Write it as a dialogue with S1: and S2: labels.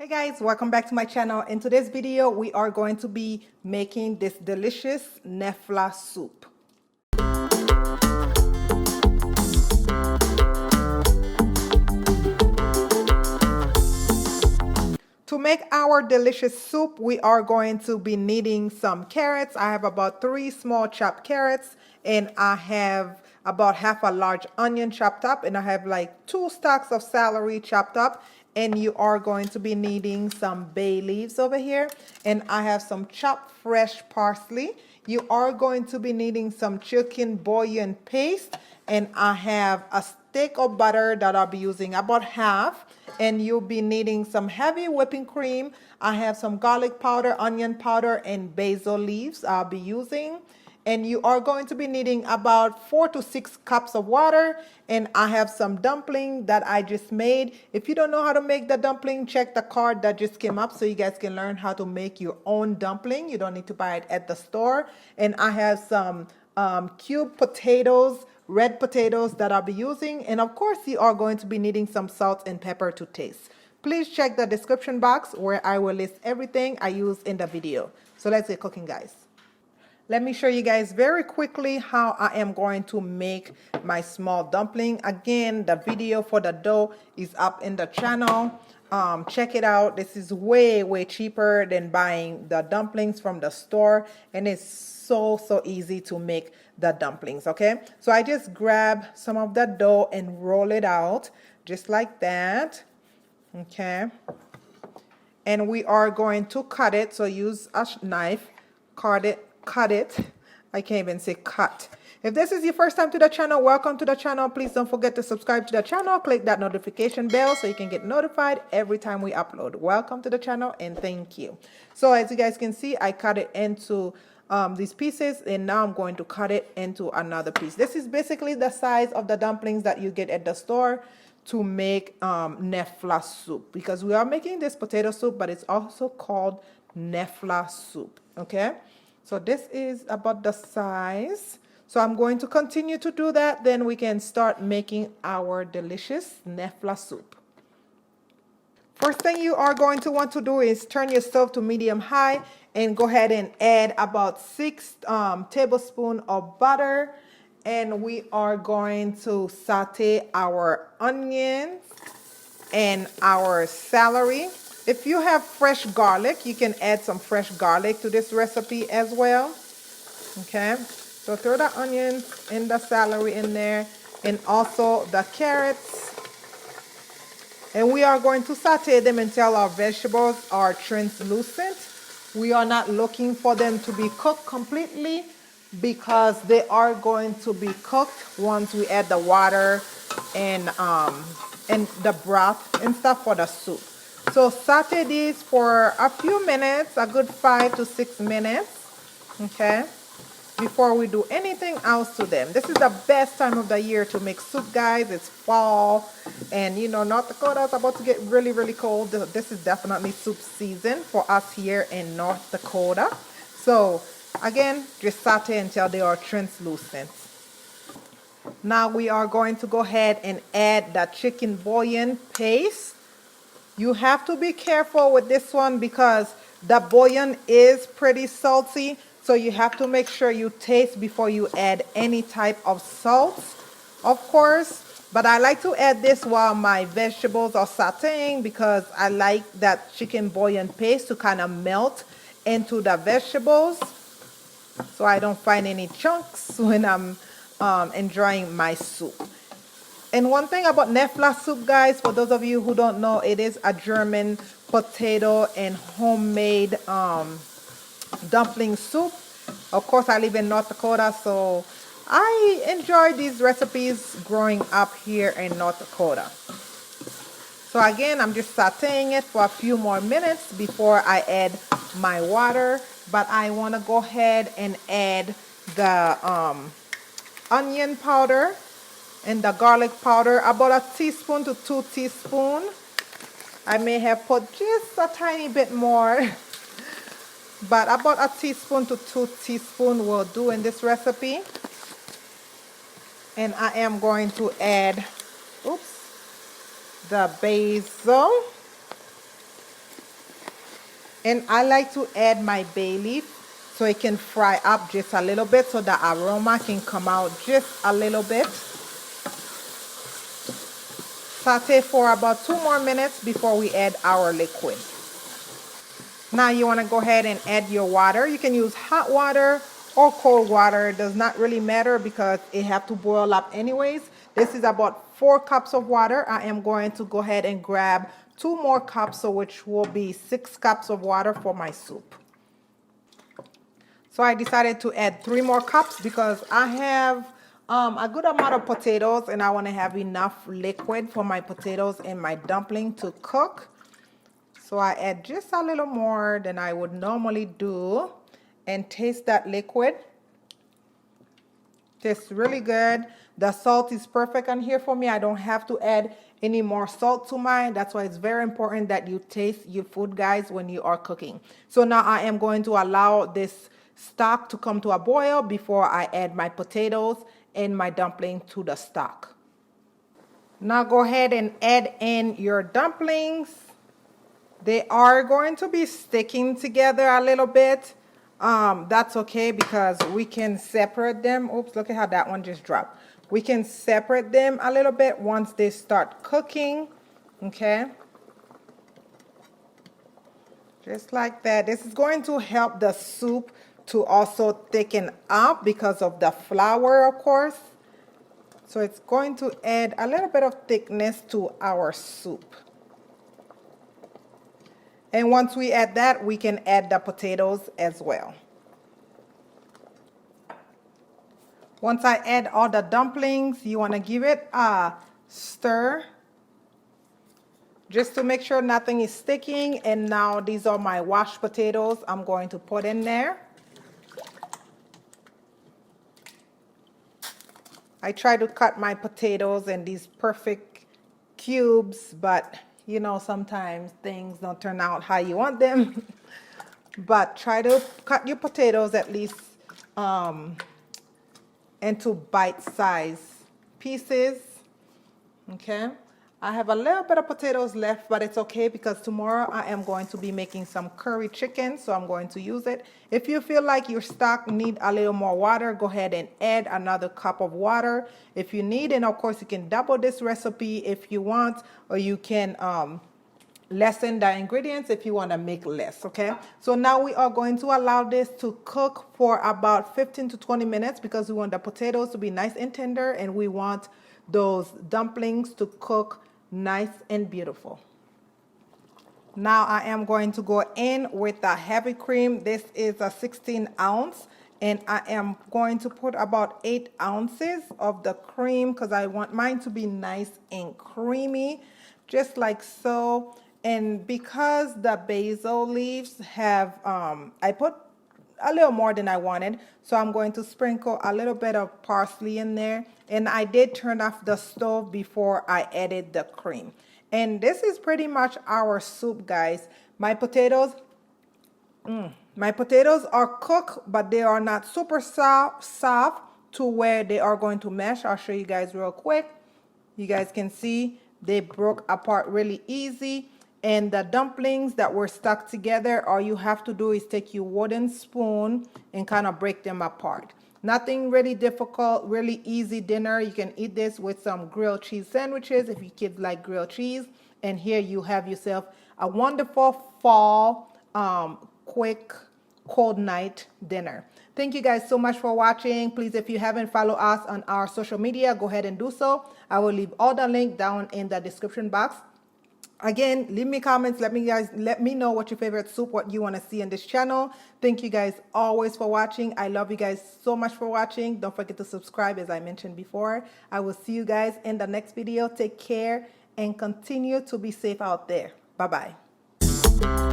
S1: Hey guys, welcome back to my channel. In today's video, we are going to be making this delicious Knoephla soup. To make our delicious soup, we are going to be needing some carrots. I have about 3 small chopped carrots, and I have about half a large onion chopped up, and I have like 2 stalks of celery chopped up. And you are going to be needing some bay leaves over here, and I have some chopped fresh parsley. You are going to be needing some chicken bouillon paste, and I have a stick of butter that I'll be using about half, and you'll be needing some heavy whipping cream. I have some garlic powder, onion powder, and basil leaves I'll be using. And you are going to be needing about 4 to 6 cups of water. And I have some dumpling that I just made. If you don't know how to make the dumpling, check the card that just came up so you guys can learn how to make your own dumpling. You don't need to buy it at the store. And I have some cubed potatoes, red potatoes that I'll be using. And of course, you are going to be needing some salt and pepper to taste. Please check the description box where I will list everything I use in the video. So let's get cooking, guys. Let me show you guys very quickly how I am going to make my small dumpling. Again, the video for the dough is up in the channel. Check it out. This is way cheaper than buying the dumplings from the store, and it's so easy to make the dumplings. Okay, so I just grab some of the dough and roll it out just like that. Okay, and we are going to cut it. So use a knife, cut it. I can't even say cut. If this is your first time to the channel, welcome to the channel. Please don't forget to subscribe to the channel. Click that notification bell so you can get notified every time we upload. Welcome to the channel and thank you. So as you guys can see, I cut it into these pieces, and now I'm going to cut it into another piece. This is basically the size of the dumplings that you get at the store to make Knoephla soup, because we are making this potato soup, but it's also called Knoephla soup. Okay, so this is about the size. So I'm going to continue to do that. Then we can start making our delicious Knoephla soup. First thing you are going to want to do is turn your stove to medium high and go ahead and add about 6 tablespoons of butter. And we are going to saute our onions and our celery. If you have fresh garlic, you can add some fresh garlic to this recipe as well. Okay, so throw the onions and the celery in there, and also the carrots. And we are going to saute them until our vegetables are translucent. We are not looking for them to be cooked completely, because they are going to be cooked once we add the water and the broth and stuff for the soup. So saute these for a few minutes, a good 5 to 6 minutes, okay, before we do anything else to them. This is the best time of the year to make soup, guys. It's fall, and you know, North Dakota is about to get really cold. This is definitely soup season for us here in North Dakota. So again, just saute until they are translucent. Now we are going to go ahead and add the chicken bouillon paste. You have to be careful with this one because the bouillon is pretty salty. So you have to make sure you taste before you add any type of salt, of course. But I like to add this while my vegetables are sauteing, because I like that chicken bouillon paste to kind of melt into the vegetables, so I don't find any chunks when I'm enjoying my soup. And one thing about Knoephla soup, guys, for those of you who don't know, it is a German potato and homemade dumpling soup. Of course, I live in North Dakota, so I enjoy these recipes growing up here in North Dakota. So again, I'm just sauteing it for a few more minutes before I add my water. But I want to go ahead and add the onion powder and the garlic powder, about 1 teaspoon to 2 teaspoons. I may have put just a tiny bit more, but about 1 teaspoon to 2 teaspoons will do in this recipe. And I am going to add, the basil. And I like to add my bay leaf so it can fry up just a little bit so the aroma can come out just a little bit. Saute for about 2 more minutes before we add our liquid. Now you want to go ahead and add your water. You can use hot water or cold water. It does not really matter because it have to boil up anyways. This is about 4 cups of water. I am going to go ahead and grab 2 more cups, so which will be 6 cups of water for my soup. So I decided to add 3 more cups because I have a good amount of potatoes and I want to have enough liquid for my potatoes and my dumpling to cook. So I add just a little more than I would normally do and taste that liquid. Tastes really good. The salt is perfect on here for me. I don't have to add any more salt to mine. That's why it's very important that you taste your food, guys, when you are cooking. So now I am going to allow this stock to come to a boil before I add my potatoes and my dumpling to the stock. Now go ahead and add in your dumplings. They are going to be sticking together a little bit. That's okay because we can separate them. Oops, look at how that one just dropped. We can separate them a little bit once they start cooking. Okay. Just like that. This is going to help the soup to also thicken up because of the flour, of course. So it's going to add a little bit of thickness to our soup. And once we add that, we can add the potatoes as well. Once I add all the dumplings, you want to give it a stir just to make sure nothing is sticking. And now these are my washed potatoes I'm going to put in there. I try to cut my potatoes in these perfect cubes, but you know, sometimes things don't turn out how you want them. But try to cut your potatoes at least into bite-sized pieces. Okay. I have a little bit of potatoes left, but it's okay because tomorrow I am going to be making some curry chicken, so I'm going to use it. If you feel like your stock need a little more water, go ahead and add another cup of water if you need. And of course, you can double this recipe if you want, or you can lessen the ingredients if you want to make less. Okay, so now we are going to allow this to cook for about 15 to 20 minutes because we want the potatoes to be nice and tender, and we want those dumplings to cook nice and beautiful. Now I am going to go in with the heavy cream. This is a 16 ounce, and I am going to put about 8 ounces of the cream because I want mine to be nice and creamy, just like so. And because the basil leaves have, I put a little more than I wanted, so I'm going to sprinkle a little bit of parsley in there. And I did turn off the stove before I added the cream. And this is pretty much our soup, guys. My potatoes are cooked, but they are not super soft to where they are going to mash. I'll show you guys real quick. You guys can see they broke apart really easy. And the dumplings that were stuck together, all you have to do is take your wooden spoon and kind of break them apart. Nothing really difficult, really easy dinner. You can eat this with some grilled cheese sandwiches if your kids like grilled cheese. And here you have yourself a wonderful fall, quick, cold night dinner. Thank you guys so much for watching. Please, if you haven't followed us on our social media, go ahead and do so. I will leave all the link down in the description box. Again, leave me comments. Let me know what your favorite soup, what you want to see on this channel. Thank you guys always for watching. I love you guys so much for watching. Don't forget to subscribe, as I mentioned before. I will see you guys in the next video. Take care and continue to be safe out there. Bye-bye.